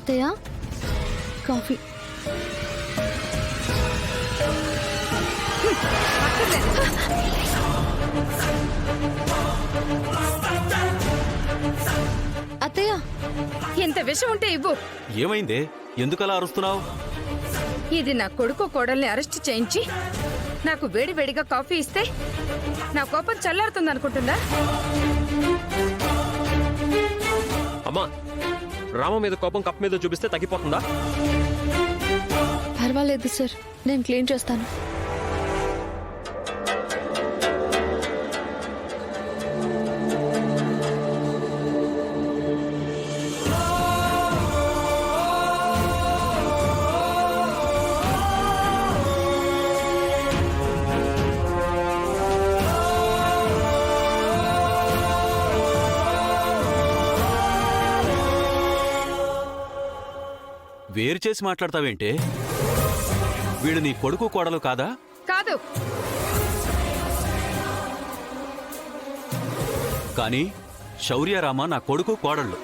అత్తయ్య కాఫీ. అత్తయ్య ఇంత విషయం ఉంటే ఇవ్వు. ఏమైందే? ఎందుకలా అరుస్తున్నావు? ఇది నా కొడుకు కోడల్ని అరెస్ట్ చేయించి నాకు వేడివేడిగా కాఫీ ఇస్తే నా కోపం చల్లారుతుంది అనుకుంటుందా? అమ్మా, రామ మీద కోపం కప్ మీద చూపిస్తే తగ్గిపోతుందా? పర్వాలేదు సార్, నేను క్లీన్ చేస్తాను. వేరు చేసి మాట్లాడతావేంటే? వీడు నీ కొడుకు కోడలు కాదా? కాదు. కానీ శౌర్యరామ నా కొడుకు కోడళ్ళు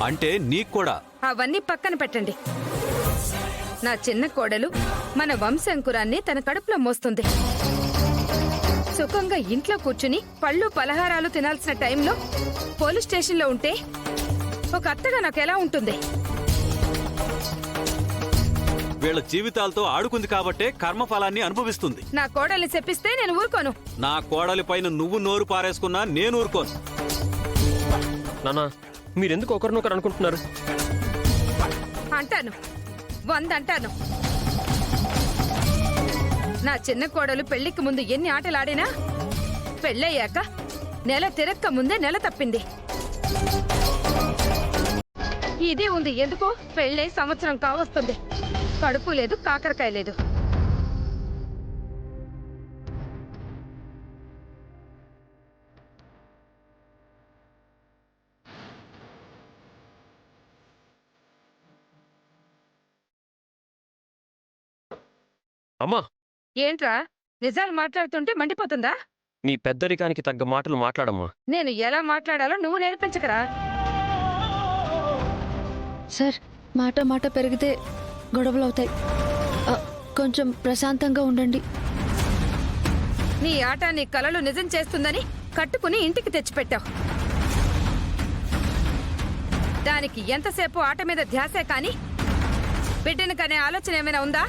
అంటే నీకు కూడా. అవన్నీ పక్కన పెట్టండి. నా చిన్న కోడలు మన వంశంకురాన్ని తన కడుపులో మోస్తుంది. సుఖంగా ఇంట్లో కూర్చుని పళ్ళు పలహారాలు తినాల్సిన టైంలో పోలీస్ స్టేషన్లో ఉంటే ఒక అత్తగా నాకెలా ఉంటుంది? వీళ్ళ జీవితాలతో ఆడుకుంది కాబట్టే కర్మఫలాన్ని అనుభవిస్తుంది. నా కోడల్ని చెప్పిస్తే నేను ఊరుకోను. నా కోడలి పైన నువ్వు నోరు పారేసుకున్నా నేను ఊరుకోను. నాన్న, మీరెందుకు ఒకరినొకరు అనుకుంటున్నారు? అంటాను, 100 అంటాను. నా చిన్న కోడలు పెళ్లికి ముందు ఎన్ని ఆటలాడినా పెళ్ళయ్యాక నెల తిరక్క ముందే నెల తప్పింది. ఇది ఉంది ఎందుకో, పెళ్ళై సంవత్సరం కావస్తుంది, కడుపు లేదు, కాకరకాయ లేదు. అమ్మా, ఏంట్రా నిజాలు మాట్లాడుతుంటే మండిపోతుందా? నీ పెద్దరికానికి తగ్గ మాటలు మాట్లాడమ్మా. నేను ఎలా మాట్లాడాలో నువ్వు నేర్పించకరా. సార్, మాట మాట పెరిగితే గొడవలు అవుతాయి. కొంచెం ప్రశాంతంగా ఉండండి. నీ ఆట నీ కలలు నిజం చేస్తుందని కట్టుకుని ఇంటికి తెచ్చిపెట్టావు. దానికి ఎంతసేపు ఆట మీద ధ్యాసే కాని బిడ్డను కనే ఆలోచన ఏమైనా ఉందా?